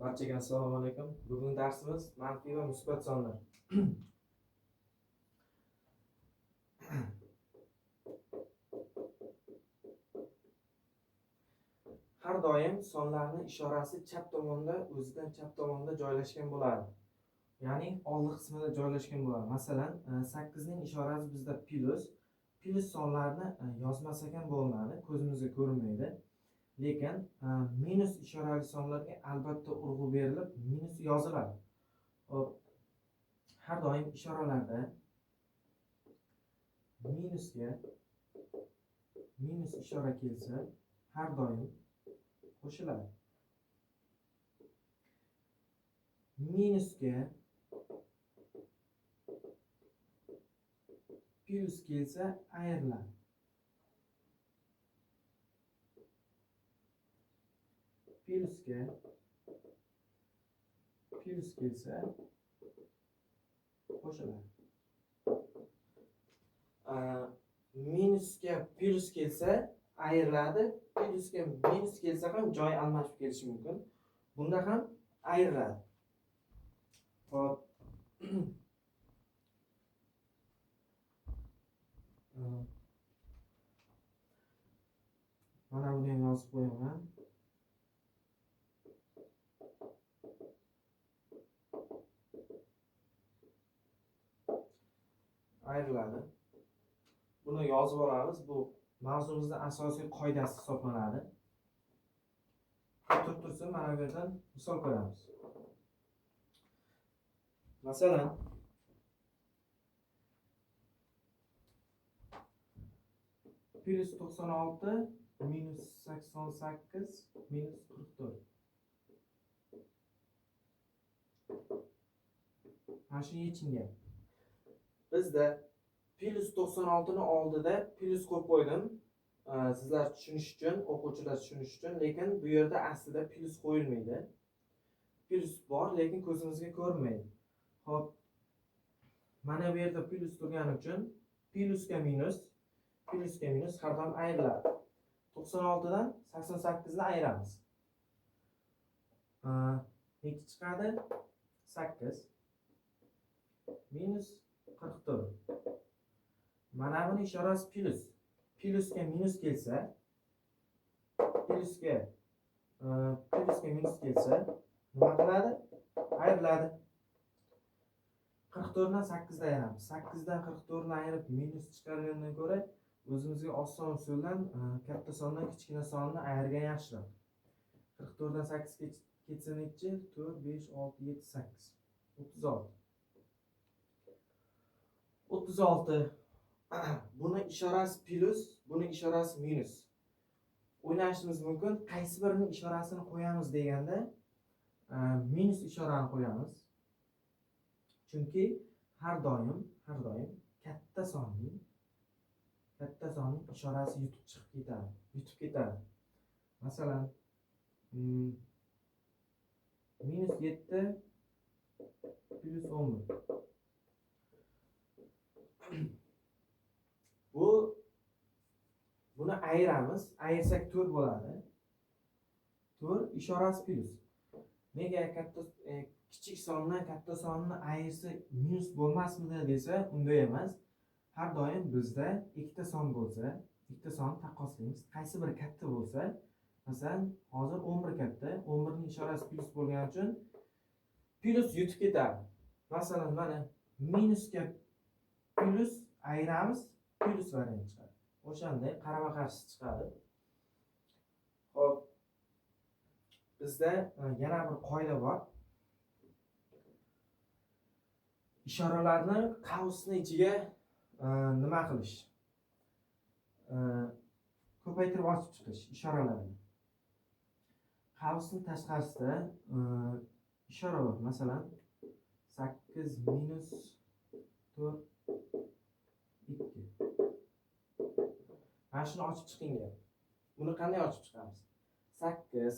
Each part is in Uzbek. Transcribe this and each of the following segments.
Barchaga assalomu alaykum. Bugungi darsimiz manfiy va musbat sonlar. Har doim sonlarning ishorasi chap tomonda, o'zidan chap tomonda joylashgan bo'ladi. Ya'ni oldi qismida joylashgan bo'ladi. Masalan, 8 ning ishorasi bizda plus. Plus sonlarni yozmasak ham bo'lmaydi, ko'zimizga ko'rinmaydi. Lekin minus ishorali sonlarga albatta urg'u berilib, minus yoziladi. Hop. Har doim ishoralarda minus ishora kelsa, har doim qo'shiladi. Minusga plus kelsa, ayriladi. Plusga plus kelsa, qo'shiladi. Minusga plus kelsa ayriladi, plusga minus kelsa ham joy almashib kelishi mumkin. Bunda ham ayriladi. Hop. Mana buni ham yozib qo'yaman. Ayriladi. Buni yozib olamiz. Bu mavzumizning asosiy qoidasi hisoblanadi. Tursin, mana bu yerdan misol ko'ramiz. Masalan, plus 96 minus 88 minus 44. Mana shu yechimga. Bizda plus 96 ni oldida plus qo'yib qo'ydim. Sizlar tushunish uchun, o'quvchilar tushunish uchun, lekin bu yerda aslida plus qo'yilmaydi. Plus bor, lekin ko'zimizga ko'rinmaydi. Xo'p. Mana bu yerda plus turgani uchun plusga minus har doim ayriladi. 96 dan 88 ni ayiramiz. Nechi chiqadi? 8 minus 44. Mana buni ishorasi plus. Plusga minus kelsa, plusga minus kelsa, nima qiladi? Ayriladi. 44 dan 8 ni ayiramiz. 8 dan 44 ni ayirib minus chiqargandan ko'ra, o'zimizga oson usuldan katta sondan kichkina sonni ayirgan yaxshiroq. 44 dan 8 ketsa nechi? 4, 5, 6, 7, 8. 36. 36. Buni ishorasi plus, buni ishorasi minus. O'ylashimiz mumkin, qaysi birining ishorasini qo'yamiz deganda, minus ishorani qo'yamiz. Chunki har doim katta sonning ishorasi yutib ketadi. Masalan, minus 7 plus 11. Buni ayiramiz. Ayirsak 4 bo'ladi. 4 ishorasi plus. Nega kichik sondan katta sonni ayirsa minus bo'lmasmidi desa, unday emas. Har doim bizda ikkita son bo'lsa, ikkita sonni taqqoslaymiz. Qaysi biri katta bo'lsa, masalan, hozir 11 katta, 11 ning ishorasi plus bo'lgani uchun plus yutib ketadi. Masalan, mana minusga plus ayiramiz, plus variant chiqadi. O'shanday qarama-qarshi chiqadi. Xo'p. Bizda yana bir qoida bor. Ishoralarni qavsning ichiga nima qilish? Ko'paytirib ochib chiqish ishoralarni. Qavsning tashqarisida ishora bor. Masalan, 8 minus 4 2. Mana shuni ochib chiqing. Buni qanday ochib chiqamiz? 8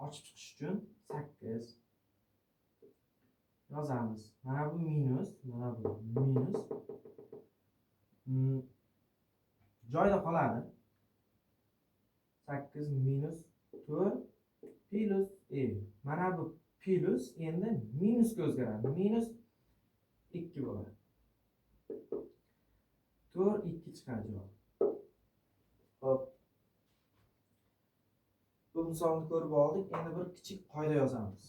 ochib chiqish uchun 8 yozamiz. Mana bu minus, mana bu minus. Joyda qoladi. 8 minus 4 plus e. Mana bu plus endi minusga o'zgaradi. Minus 2 bo'ladi. 4 2 chiqadi javob. Xo'p. Bu misolni ko'rib oldik. Endi bir kichik qoida yozamiz.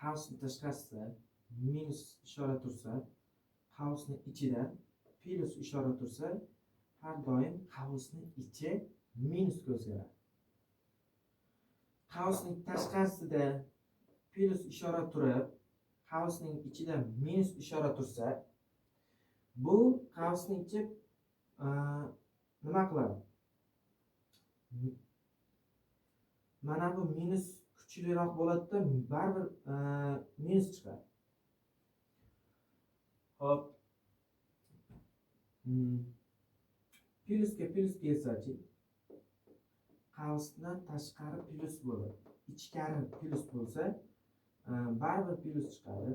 Qavsning tashqarisida minus ishora tursa, qavsning ichida plus ishora tursa, har doim qavsning ichi minusga o'zgaradi. Qavsning tashqarisida plus ishora turib, qavsning ichida minus ishora tursa, bu qavsning ichi nima qiladi? Mana bu minus kuchliroq bo'ladi-da, baribir minus chiqadi. Hop. Plusga plus kelsa-chi, qavsdan tashqari plus bo'ladi. Ichkari plus bo'lsa, baribir plus chiqadi.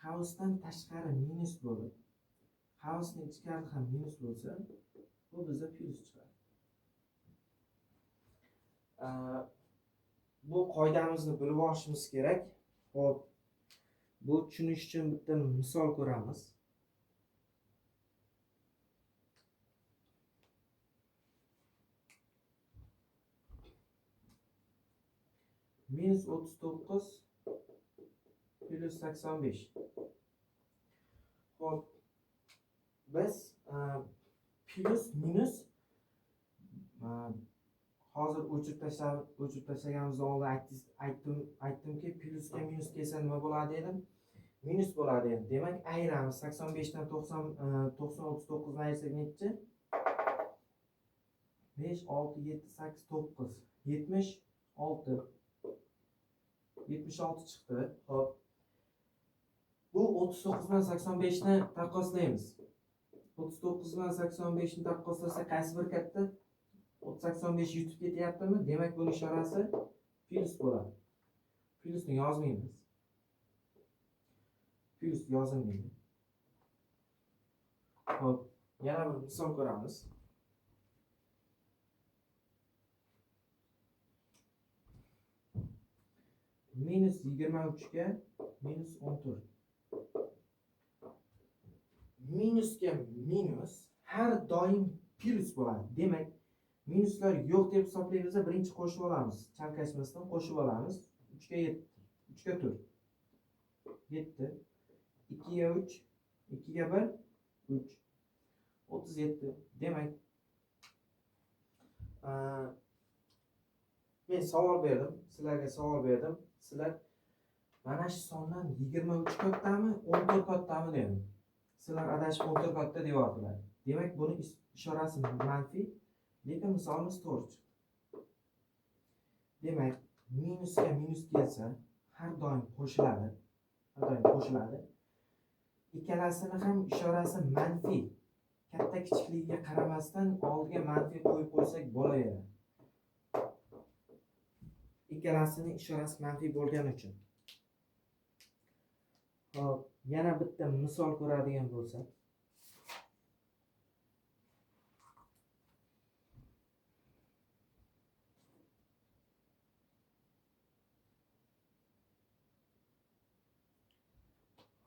Qavsdan tashqari minus bo'lib, qavsning ichkarida ham minus bo'lsa, bu bizda plus chiqadi. Bu qoidamizni bilib olishimiz kerak. Xo'p. Bu tushunish uchun bitta misol ko'ramiz. Minus 39 plus 85. Xo'p. Biz plus minus hozir o'chirib tashlaganimizdan oldin aytdimki, plusga minus kelsa nima bo'ladi dedim? Minus bo'ladi endi. Demak, ayiramiz. 85 dan 39 ni ayirsak nechi? 5 6 7 8 9 76 chiqdi. Xo'p. Bu 39 bilan 85 ni taqqoslaymiz. 39 bilan 85 ni taqqoslasa qaysi bir katta? 85 yutib ketyaptimi? Demak, buning ishorasi plus bo'ladi. Plusni yozmaymiz. Plus yozilmaydi. Xo'p, yana bir misol ko'ramiz. Minus 23 ga minus 14. Minusga minus har doim plus bo'ladi. Demak, minuslar yo'q deb hisoblaymiz, birinchi qo'shib olamiz. Chalkashmasdan qo'shib olamiz. 3 ga 7, 3 ga 4. 7, 2 ga 3, 2 ga 1, 3. 37. Demak, men savol berdim, sizlarga savol berdim. Sizlar mana shu sondan 23 kattami, 14 kattami dedim. Sizlar adashib 14 katta deyaptilar. Demak, buni ishorasi manfiy, lekin misolimiz to'g'ri chiqdi. Demak, minusga minus kelsa, har doim qo'shiladi. Ikkalasini ham ishorasi manfiy. Katta kichikligiga qaramasdan oldiga manfiy qo'yib qo'ysak bo'laveradi. Ikkalasining ishorasi manfiy bo'lgani uchun. Xo'p, yana bitta misol ko'radigan bo'lsak.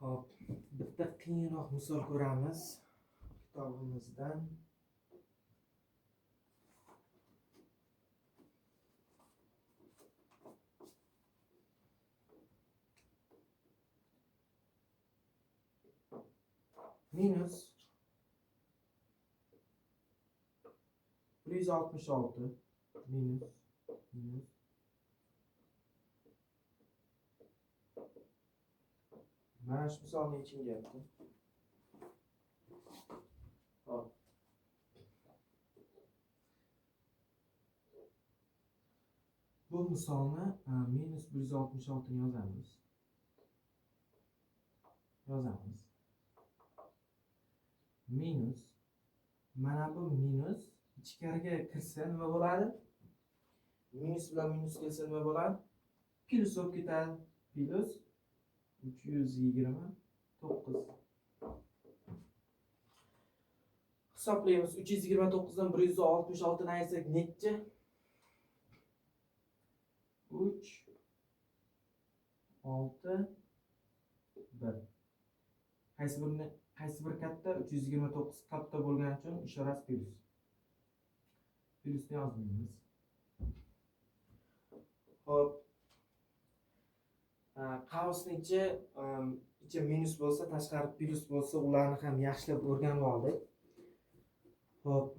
Hop, bitta qiyinroq misol ko'ramiz kitobimizdan. Minus 166 minus mana shu misolni yechinyapti. Hop. Bu misolni minus 166 ni yozamiz. Minus, mana bu minus ichkariga kirsa nima bo'ladi? Minus bilan minus kelsa nima bo'ladi? plus bo'lib ketadi. Plus 329. Hisoblaymiz. 329 dan 166 ni ayirsak necha? 3 6 1. Qaysi bir katta? 329 katta bo'lgani uchun ishorasi plus. Plusni yozmaymiz. Xo'p. Qausning ichi minus bo'lsa, tashqari plus bo'lsa, ularni ham yaxshilab o'rganib oldik. Xo'p.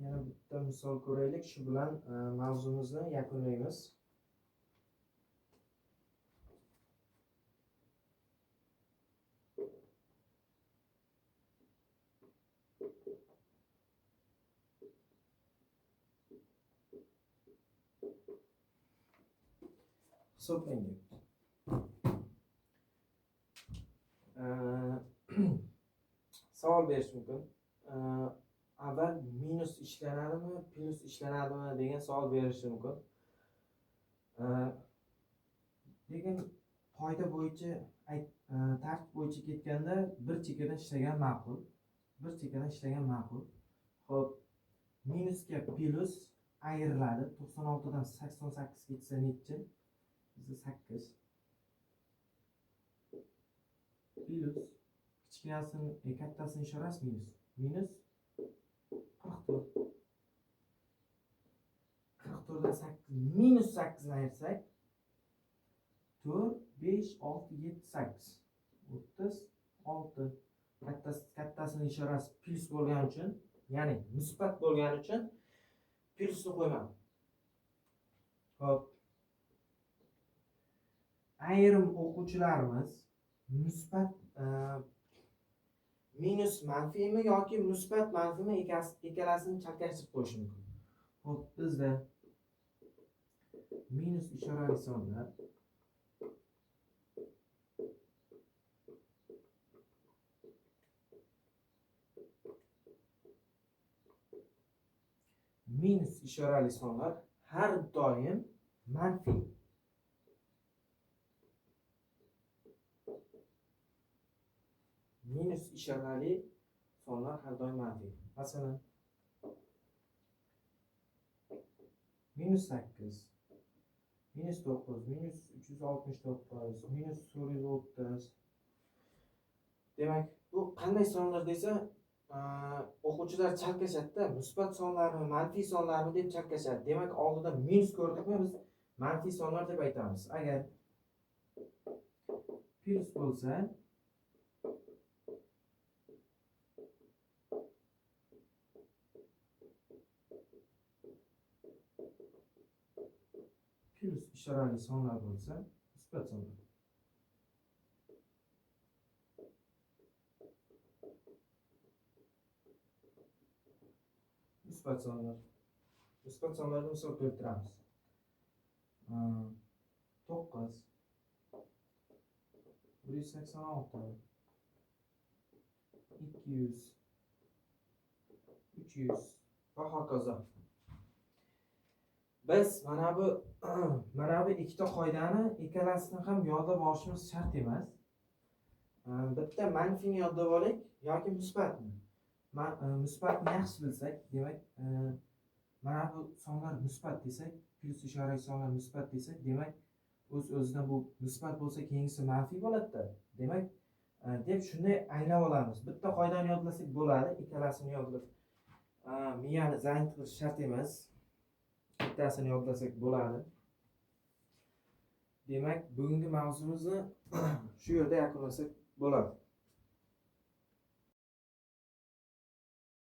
Yana bitta misol ko'raylik. Shu bilan mavzumizni yakunlaymiz. Hisoblaylik. Savol berish mumkin. Avval minus ishlanadimi, plus ishlanadimi degan savol berishi mumkin. Lekin qoida bo'yicha, tartib bo'yicha ketganda bir chekkadan ishlagan ma'qul. Xo'p, minusga plus ayriladi. 96 dan 88 ketsa necha? Bizda 8. Plus kichkinasini, kattasini ishorasi minus. Minus 44. 44 dan 8 minus 8 ni ayirsak 4 5 6 7 8 36. Kattasini ishorasi plus bo'lgani uchun, ya'ni musbat bo'lgani uchun plusni qo'ymadim. Xo'p. Ayrim o'quvchilarimiz musbat minus manfiymi yoki musbat manfiymi ikkalasini chalkashtirib qo'yishi mumkin. Xo'p, bizda minus ishorali sonlar har doim manfiy. Minus ishorali sonlar har doim manfiy. Masalan, minus 8, minus 9, minus 369, minus 430. Demak, bu qanday sonlar desa, o'quvchilar chalkashadi-da, musbat sonlarmi, manfiy sonlarmi deb chalkashadi. Demak, oldida minus ko'rdikmi, biz manfiy sonlar deb aytamiz. Agar plus bo'lsa, plus ishorali sonlar bo'lsa, musbat sonlar. Musbat sonlarni misol keltiramiz. 9 186 200 300 va hokazo. Biz mana bu ikkita qoidani ikkalasini ham yodlab olishimiz shart emas. Bitta manfiyni yodlab oling yoki musbatni. Musbatni yaxshi bilsak, demak, mana bu sonlar musbat desak, plus ishorali sonlar musbat desak, demak, o'z-o'zidan bu musbat bo'lsa, keyingisi manfiy bo'ladi-da. Demak, deb shunday anglab olamiz. Bitta qoidani yodlasak bo'ladi, ikkalasini yodlab miyani zayn qilish shart emas. Bittasini yodlasak bo'ladi. Demak, bugungi mavzumizni shu yerda yakunlasak bo'ladi.